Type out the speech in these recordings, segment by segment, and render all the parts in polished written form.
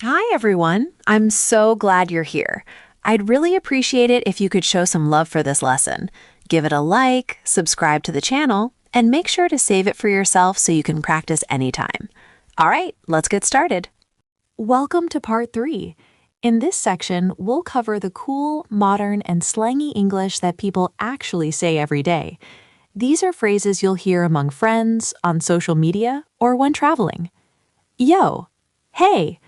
Hi, everyone. I'm so glad you're here. I'd really appreciate it if you could show some love for this lesson. Give it a like, subscribe to the channel, and make sure to save it for yourself so you can practice anytime. All right, let's get started. Welcome to part 3. In this section, we'll cover the cool, modern, and slangy English that people actually say every day. These are phrases you'll hear among friends, on social media, or when traveling. Yo, hey,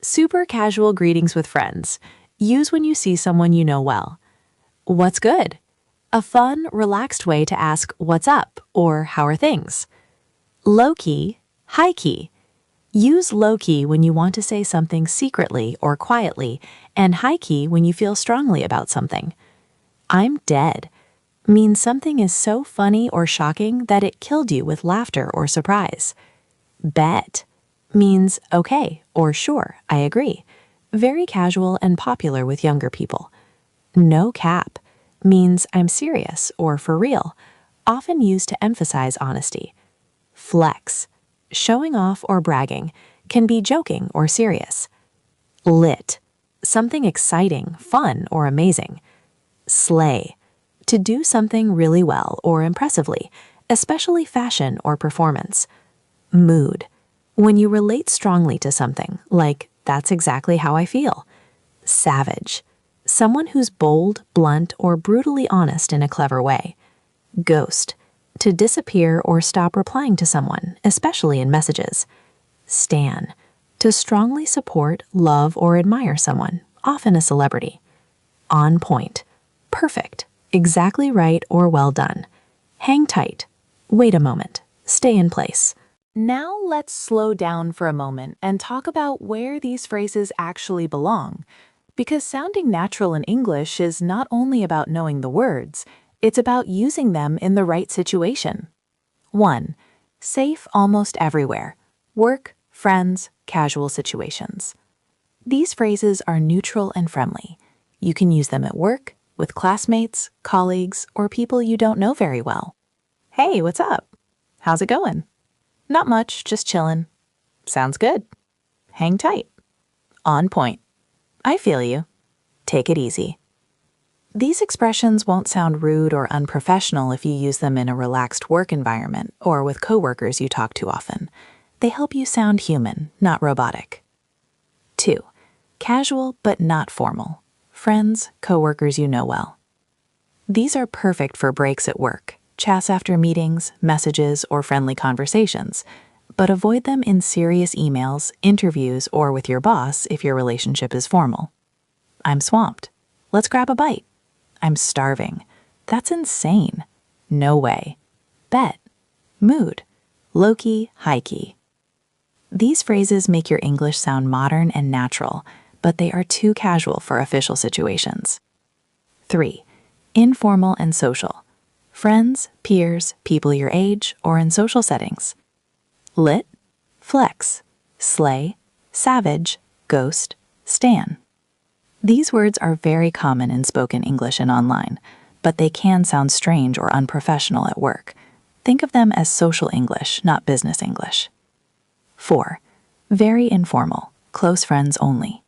super casual greetings with friends. Use when you see someone you know well. What's good? A fun, relaxed way to ask what's up or how are things. Low-key, high-key. Use low-key when you want to say something secretly or quietly, and high-key when you feel strongly about something. I'm dead means something is so funny or shocking that it killed you with laughter or surprise. Bet means okay or sure, I agree. Very casual and popular with younger people. No cap means I'm serious or for real, often used to emphasize honesty. Flex, showing off or bragging, can be joking or serious. Lit, something exciting, fun, or amazing. Slay, to do something really well or impressively, especially fashion or performance. Mood, when you relate strongly to something, like, that's exactly how I feel. Savage, someone who's bold, blunt, or brutally honest in a clever way. Ghost, to disappear or stop replying to someone, especially in messages. Stan, to strongly support, love, or admire someone, often a celebrity. On point, perfect, exactly right or well done. Hang tight, wait a moment, stay in place. Now let's slow down for a moment and talk about where these phrases actually belong. Because sounding natural in English is not only about knowing the words, it's about using them in the right situation. 1. Safe almost everywhere. Work, friends, casual situations. These phrases are neutral and friendly. You can use them at work, with classmates, colleagues, or people you don't know very well. Hey, what's up? How's it going? Not much, just chillin'. Sounds good. Hang tight. On point. I feel you. Take it easy. These expressions won't sound rude or unprofessional if you use them in a relaxed work environment or with coworkers you talk to often. They help you sound human, not robotic. 2. Casual but not formal. Friends, coworkers you know well. These are perfect for breaks at work, chats after meetings, messages, or friendly conversations, but avoid them in serious emails, interviews, or with your boss if your relationship is formal. I'm swamped. Let's grab a bite. I'm starving. That's insane. No way. Bet. Mood. Low-key, high-key. These phrases make your English sound modern and natural, but they are too casual for official situations. 3. Informal and social. Friends, peers, people your age, or in social settings. Lit, flex, slay, savage, ghost, stan. These words are very common in spoken English and online, but they can sound strange or unprofessional at work. Think of them as social English, not business English. 4. Very informal, close friends only.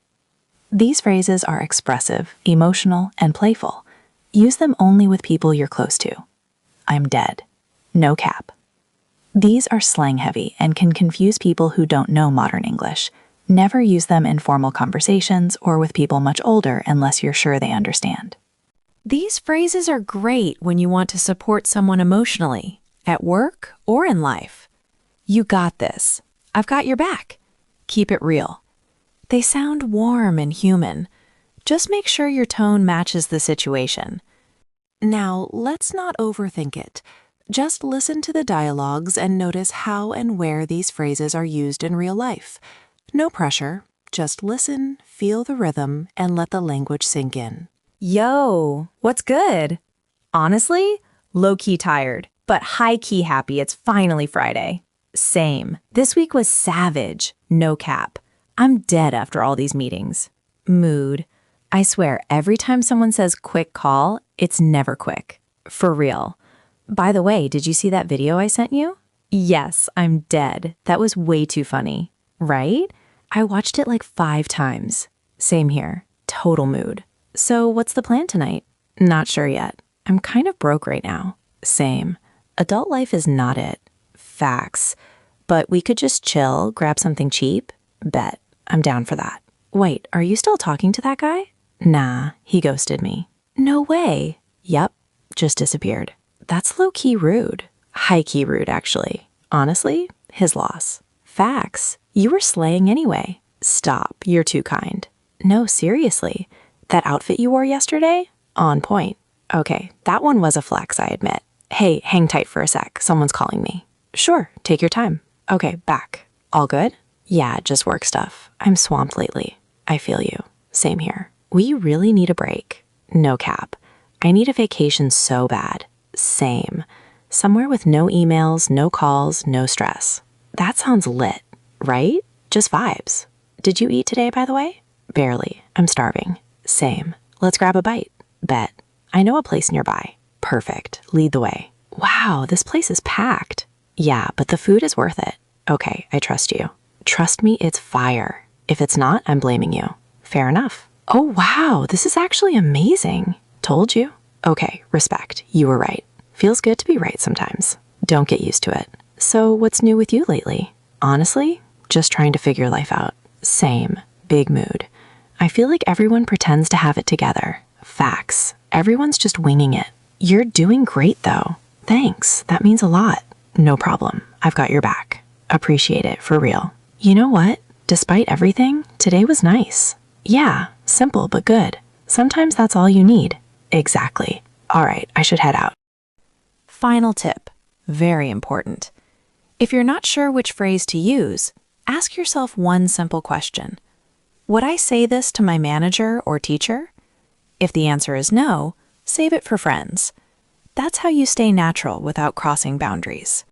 These phrases are expressive, emotional, and playful. Use them only with people you're close to. I'm dead. No cap. These are slang-heavy and can confuse people who don't know modern English. Never use them in formal conversations or with people much older unless you're sure they understand. These phrases are great when you want to support someone emotionally, at work or in life. You got this. I've got your back. Keep it real. They sound warm and human. Just make sure your tone matches the situation. Now, let's not overthink it. Just listen to the dialogues and notice how and where these phrases are used in real life. No pressure. Just listen, feel the rhythm, and let the language sink in. Yo, what's good? Honestly, low-key tired, but high-key happy it's finally Friday. Same. This week was savage. No cap. I'm dead after all these meetings. Mood. I swear, every time someone says quick call, it's never quick. For real. By the way, did you see that video I sent you? Yes, I'm dead. That was way too funny. Right? I watched it like 5 times. Same here. Total mood. So what's the plan tonight? Not sure yet. I'm kind of broke right now. Same. Adult life is not it. Facts. But we could just chill, grab something cheap? Bet. I'm down for that. Wait, are you still talking to that guy? Nah, he ghosted me. No way. Yep, just disappeared. That's low-key rude. High-key rude, actually. Honestly, his loss. Facts. You were slaying anyway. Stop, you're too kind. No, seriously. That outfit you wore yesterday? On point. Okay, that one was a flex, I admit. Hey, hang tight for a sec. Someone's calling me. Sure, take your time. Okay, back. All good? Yeah, just work stuff. I'm swamped lately. I feel you. Same here. We really need a break. No cap. I need a vacation so bad. Same. Somewhere with no emails, no calls, no stress. That sounds lit, right? Just vibes. Did you eat today, by the way? Barely. I'm starving. Same. Let's grab a bite. Bet. I know a place nearby. Perfect. Lead the way. Wow, this place is packed. Yeah, but the food is worth it. Okay, I trust you. Trust me, it's fire. If it's not, I'm blaming you. Fair enough. Oh, wow, this is actually amazing. Told you. Okay, respect. You were right. Feels good to be right sometimes. Don't get used to it. So what's new with you lately? Honestly, just trying to figure life out. Same. Big mood. I feel like everyone pretends to have it together. Facts. Everyone's just winging it. You're doing great, though. Thanks. That means a lot. No problem. I've got your back. Appreciate it, for real. You know what? Despite everything, today was nice. Yeah, simple but good. Sometimes that's all you need. Exactly. All right, I should head out. Final tip. Very important. If you're not sure which phrase to use, ask yourself one simple question. Would I say this to my manager or teacher? If the answer is no, save it for friends. That's how you stay natural without crossing boundaries.